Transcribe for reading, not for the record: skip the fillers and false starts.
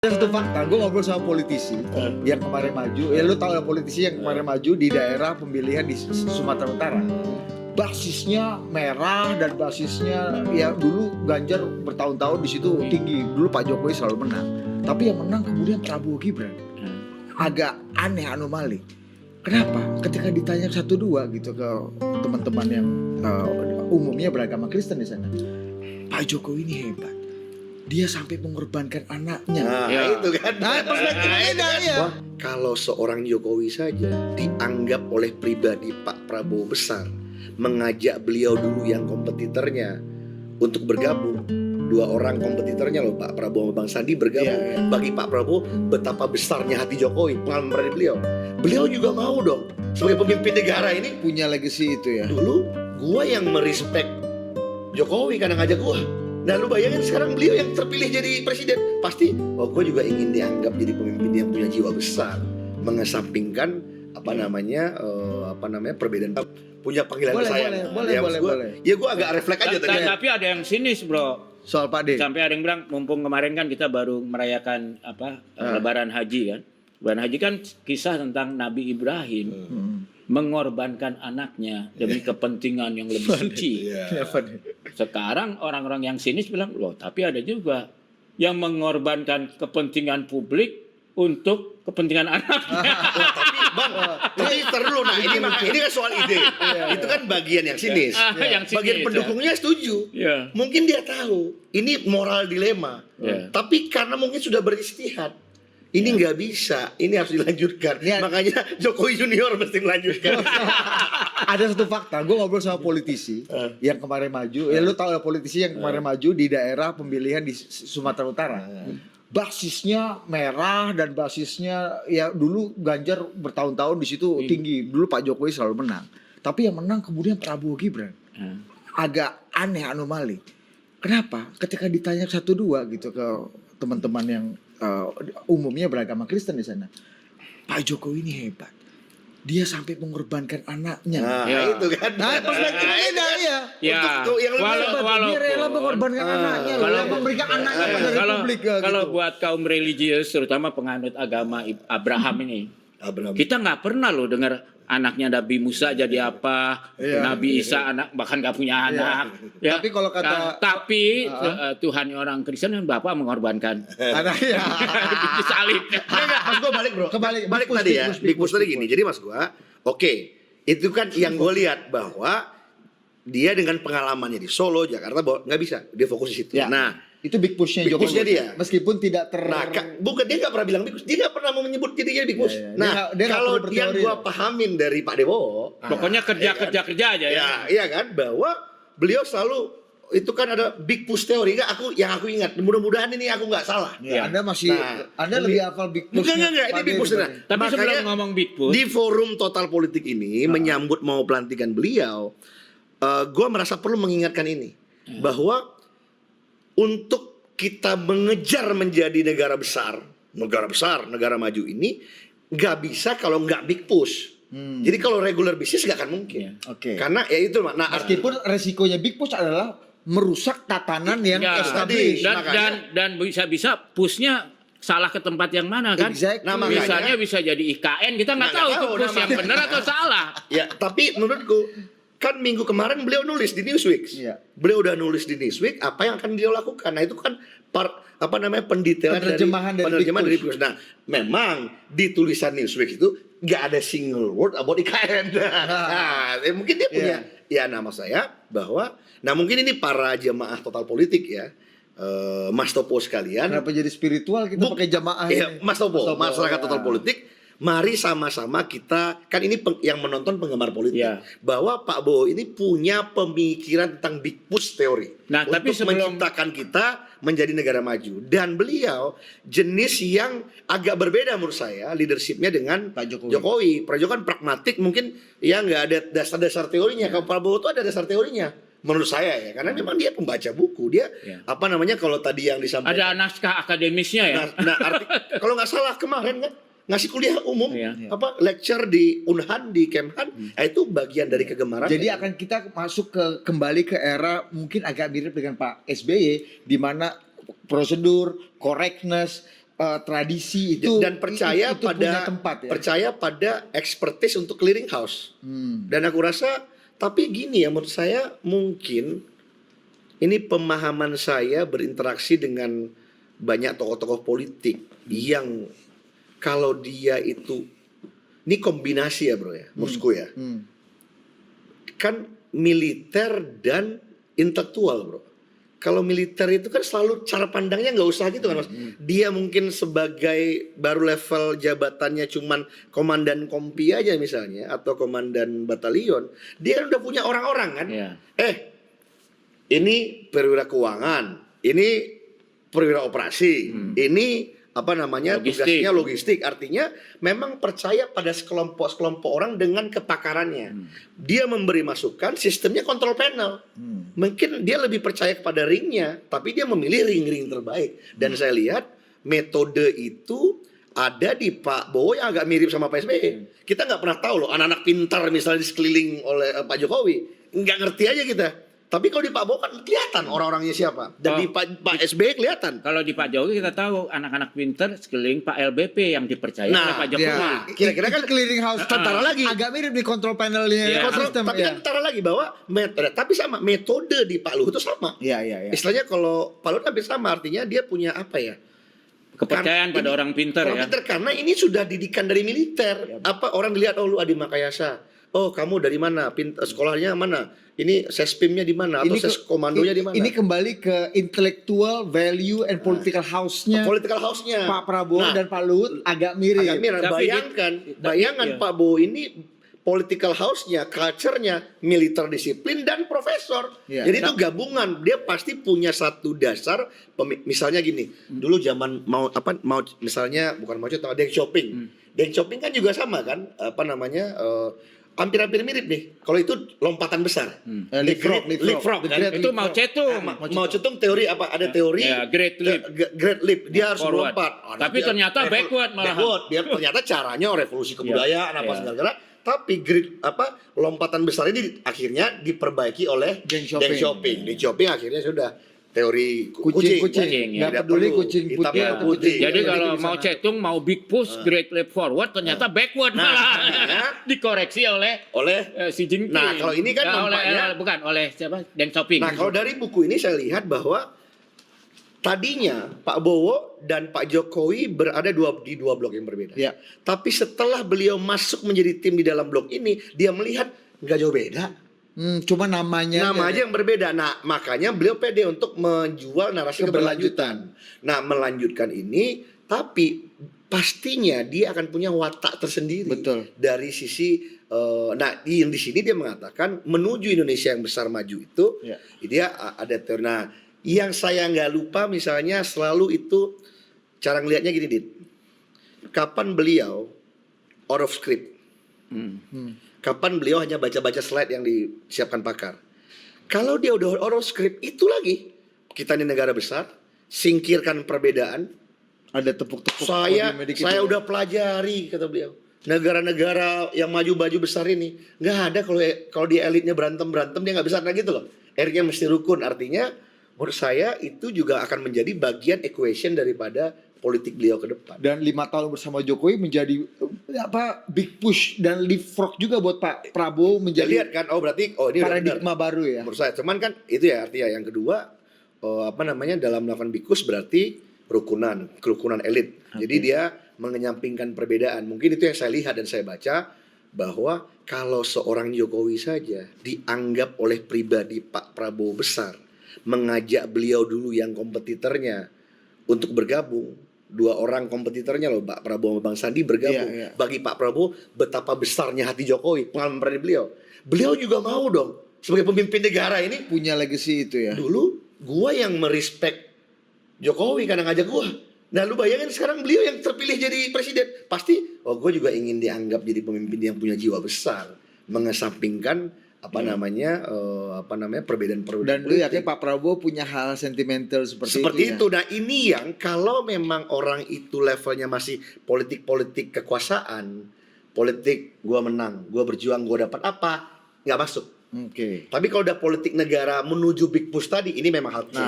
Ada satu fakta, gue ngobrol sama politisi yang kemarin maju. Ya lu tahu lah politisi yang kemarin maju di daerah pemilihan di Sumatera Utara. Basisnya merah dan basisnya ya dulu Ganjar bertahun-tahun di situ tinggi. Dulu Pak Jokowi selalu menang. Tapi yang menang kemudian Prabowo Gibran. Agak aneh, anomali. Kenapa? Ketika ditanya satu dua gitu ke teman-teman yang umumnya beragama Kristen di sana, Pak Jokowi ini hebat. Dia sampai mengorbankan anaknya. Itu kan. Ya. Kalau seorang Jokowi saja dianggap oleh pribadi Pak Prabowo besar, mengajak beliau dulu yang kompetitornya untuk bergabung. Dua orang kompetitornya loh, Pak Prabowo sama Bang Sandi bergabung. Bagi Pak Prabowo betapa besarnya hati Jokowi, pengalaman dari beliau. Beliau juga mau dong sebagai pemimpin negara ini Punya legacy itu ya. dulu gua yang merespek Jokowi karena ngajak gua. Nah lu bayangin sekarang beliau yang terpilih jadi presiden, pasti gue juga ingin dianggap jadi pemimpin yang punya jiwa besar, mengesampingkan perbedaan, punya panggilan kesayangan. Boleh. Ya gue agak refleks aja tadi. Tapi ada yang sinis, bro. Soal Pak D. Sampai ada yang bilang, mumpung kemarin kan kita baru merayakan Lebaran Haji kan. Lebaran Haji kan kisah tentang Nabi Ibrahim mengorbankan anaknya demi kepentingan yang lebih suci. Sekarang orang-orang yang sinis bilang, loh tapi ada juga yang mengorbankan kepentingan publik untuk kepentingan anaknya. Tapi terlalu, nah ini kan soal ide. Itu kan bagian yang sinis. Yang sinis, Bagian pendukungnya setuju. Mungkin dia tahu ini moral dilema. Tapi karena mungkin sudah beristihad, ini nggak bisa, ini harus dilanjutkan. Makanya Jokowi Junior mesti melanjutkan. Ada satu fakta, gue ngobrol sama politisi yang kemarin maju. Ya lu tahu lah politisi yang kemarin maju di daerah pemilihan di Sumatera Utara. Basisnya merah dan basisnya ya dulu Ganjar bertahun-tahun di situ tinggi. Dulu Pak Jokowi selalu menang. Tapi yang menang kemudian Prabowo Gibran. Agak aneh, anomali. Kenapa? Ketika ditanya satu dua gitu ke teman-teman yang umumnya beragama Kristen di sana, Pak Jokowi ini hebat. Dia sampai mengorbankan anaknya. Itu kan. Perspektifnya ya. Untuk yang Dia rela mengorbankan anaknya. Kalau memberikan anaknya pada Republik. Kalau buat kaum religius, terutama penganut agama Abraham ini, kita nggak pernah loh dengar anaknya Nabi Musa jadi apa, Nabi Isa anak bahkan nggak punya anak. Ya. Tapi kalau kata Tuhan orang Kristen yang Bapak mengorbankan anaknya. Salib. Mas gue balik bro. Balik Big tadi ya. push, Big push tadi gini. Jadi mas gue, oke, itu kan yang gue lihat bahwa dia dengan pengalamannya di Solo, Jakarta, bahwa nggak bisa dia fokus di situ. Ya. Nah, itu big pushnya big Jokowi. pushnya dia. Meskipun tidak bukan, dia nggak pernah bilang big push. Dia nggak pernah mau menyebut dirinya big push. Nah, dia kalau perlu yang berteori. gue pahamin dari Pak Dewo, Pokoknya kerja aja ya. Iya kan, bahwa beliau selalu itu kan ada big push teori. Yang aku ingat, mudah-mudahan ini aku nggak salah. Ya, Anda masih Anda lebih hafal big push. Enggak, ini big push. Tapi sebelum ngomong big push, di forum Total Politik ini menyambut mau pelantikan beliau, gue merasa perlu mengingatkan ini bahwa untuk kita mengejar menjadi negara besar, negara maju ini nggak bisa kalau nggak big push. Jadi kalau regular bisnis nggak akan mungkin. Oke. Karena ya itu, nah, Meskipun resikonya big push adalah merusak tatanan yang established. dan bisa pushnya salah ke tempat yang mana kan? Exactly. Nah, makanya, misalnya bisa jadi IKN, kita nggak tahu itu push yang benar atau salah. Ya, tapi menurutku kan minggu kemarin beliau nulis di Newsweek. Beliau udah nulis di Newsweek apa yang akan beliau lakukan. Nah, itu kan pendetailan penerjemahan dari push. Nah, memang di tulisan Newsweek itu nggak ada single word about IKN. Nah, mungkin dia punya nama saya bahwa mungkin ini para jemaah Total Politik ya. Mas Topo sekalian. Kenapa jadi spiritual kita pakai jamaah ini? Mas Topo, masyarakat Total Politik. Mari sama-sama kita, kan ini yang menonton penggemar politik, bahwa Pak Bowo ini punya pemikiran tentang big push teori. Nah, untuk tapi menciptakan kita menjadi negara maju. Dan beliau jenis yang agak berbeda menurut saya leadershipnya dengan Pak Jokowi. Pak Jokowi kan pragmatik, mungkin ya nggak ada dasar-dasar teorinya. Kalau Pak Bowo itu ada dasar teorinya. Menurut saya ya, karena memang dia pembaca buku, dia kalau tadi yang disampaikan ada naskah akademisnya ya. Kalau nggak salah kemarin kan ngasih kuliah umum, lecture di Unhan, di Kemhan, itu bagian dari kegemaran. Jadi akan kita masuk kembali ke era mungkin agak mirip dengan Pak SBY, di mana prosedur, correctness, tradisi itu dan percaya itu pada punya tempat ya. percaya pada expertise untuk clearing house. Dan aku rasa tapi gini ya, menurut saya mungkin ini pemahaman saya berinteraksi dengan banyak tokoh-tokoh politik yang kalau dia itu ini kombinasi ya bro ya, menurutku ya. Kan militer dan intelektual bro. Kalau militer itu kan selalu cara pandangnya nggak usah gitu kan mas. Dia mungkin sebagai baru level jabatannya cuman komandan kompi aja misalnya atau komandan batalion, dia kan udah punya orang-orang kan. Ini perwira keuangan, ini perwira operasi, ini apa namanya tugasnya logistik. Artinya memang percaya pada sekelompok orang dengan kepakarannya. Dia memberi masukan, sistemnya kontrol panel. Mungkin dia lebih percaya kepada ringnya, tapi dia memilih ring-ring terbaik. Dan saya lihat metode itu ada di Pak Bowo yang agak mirip sama Pak SBY. Kita nggak pernah tahu loh anak-anak pintar misalnya di sekeliling oleh Pak Jokowi. Nggak ngerti aja kita. Tapi kalau di Pak Bowo kan kelihatan orang-orangnya siapa. Dan di Pak SBY kelihatan. Kalau di Pak Jokowi kita tahu anak-anak pinter sekeliling Pak LBP yang dipercaya oleh Pak Jokowi. Ya, kira-kira kan clearing house tentara lagi. Agak mirip di kontrol panelnya. Tapi kan tentara lagi bahwa tapi sama metode di Pak Luhut itu sama. Iya. Istilahnya kalau Pak Luhut hampir sama, artinya dia punya apa ya? Kepercayaan pada orang pinter ya. Karena ini sudah didikan dari militer. Apa orang dilihat, oh lu Adi Makayasa. Oh kamu dari mana? Sekolahnya mana? Ini sespimnya di mana? Atau ses komandonya di mana? Ini kembali ke intellectual value and political house-nya. Political house-nya Pak Prabowo dan Pak Luhut agak mirip. Bayangkan Pak Bowo ini political house-nya, culture-nya, militer disiplin dan profesor. Jadi itu gabungan. Dia pasti punya satu dasar. Misalnya gini, dulu zaman mau misalnya bukan mau coba Deng Xiaoping. Deng Xiaoping kan juga sama kan? Apa namanya? Hampir-hampir mirip nih. Kalau itu lompatan besar. Leapfrog kan? Itu Mao Zedong. Mao Zedong teori apa? Ada teori Great Leap. Great Leap. Dia harus melompat. Tapi ternyata backward malah. Dia ternyata caranya revolusi kebudayaan apa segala-gala. Tapi lompatan besar ini akhirnya diperbaiki oleh Deng Xiaoping. Deng Xiaoping akhirnya sudah teori kucing. Nggak peduli kucing putih. Jadi kalau mau cetung, mau big push, great leap forward, ternyata backward malah. Dikoreksi oleh Xi Jinping. Nah kalau ini kan nampaknya oleh siapa? Deng Xiaoping. Nah kalau dari buku ini saya lihat bahwa tadinya Pak Bowo dan Pak Jokowi berada di dua blok yang berbeda. Tapi setelah beliau masuk menjadi tim di dalam blok ini, dia melihat nggak jauh beda. Cuma namanya aja yang berbeda. Nah makanya beliau pede untuk menjual narasi keberlanjutan. Nah melanjutkan ini, tapi pastinya dia akan punya watak tersendiri. Betul. Dari sisi di sini dia mengatakan menuju Indonesia yang besar maju itu, dia ada teori. Nah yang saya nggak lupa misalnya selalu itu cara ngelihatnya gini Dit. Kapan beliau out of script? Kapan beliau hanya baca-baca slide yang disiapkan pakar? Kalau dia udah out of script, itu lagi. Kita ini negara besar, singkirkan perbedaan. Ada tepuk-tepuk. Saya udah pelajari, kata beliau. Negara-negara yang maju-maju besar ini, nggak ada kalau dia elitnya berantem dia nggak bisa kayak gitu loh. Elitnya mesti rukun. Artinya, menurut saya itu juga akan menjadi bagian equation daripada politik beliau ke depan. Dan 5 tahun bersama Jokowi menjadi big push dan leapfrog juga buat Pak Prabowo menjadi. Lihat kan, berarti ini paradigma baru ya. Menurut saya, cuman kan itu ya artinya yang kedua dalam melakukan bikus berarti kerukunan elit. Jadi dia mengenyampingkan perbedaan. Mungkin itu yang saya lihat dan saya baca bahwa kalau seorang Jokowi saja dianggap oleh pribadi Pak Prabowo besar, mengajak beliau dulu yang kompetitornya untuk bergabung. 2 orang kompetitornya loh, Pak Prabowo sama Bang Sandi bergabung. Bagi Pak Prabowo betapa besarnya hati Jokowi, pengalaman beliau. Beliau juga mau dong sebagai pemimpin negara ini punya legacy itu ya. Dulu gua yang merespek Jokowi karena ngajak gua. Nah lu bayangin sekarang beliau yang terpilih jadi presiden, pasti gua juga ingin dianggap jadi pemimpin yang punya jiwa besar, mengesampingkan perbedaan. Dan lu yakin Pak Prabowo punya hal sentimental seperti itu. Nah ini yang kalau memang orang itu levelnya masih politik kekuasaan, politik gua menang, gua berjuang, gua dapat apa, nggak masuk. Tapi kalau udah politik negara menuju big push tadi, ini memang hal kecil.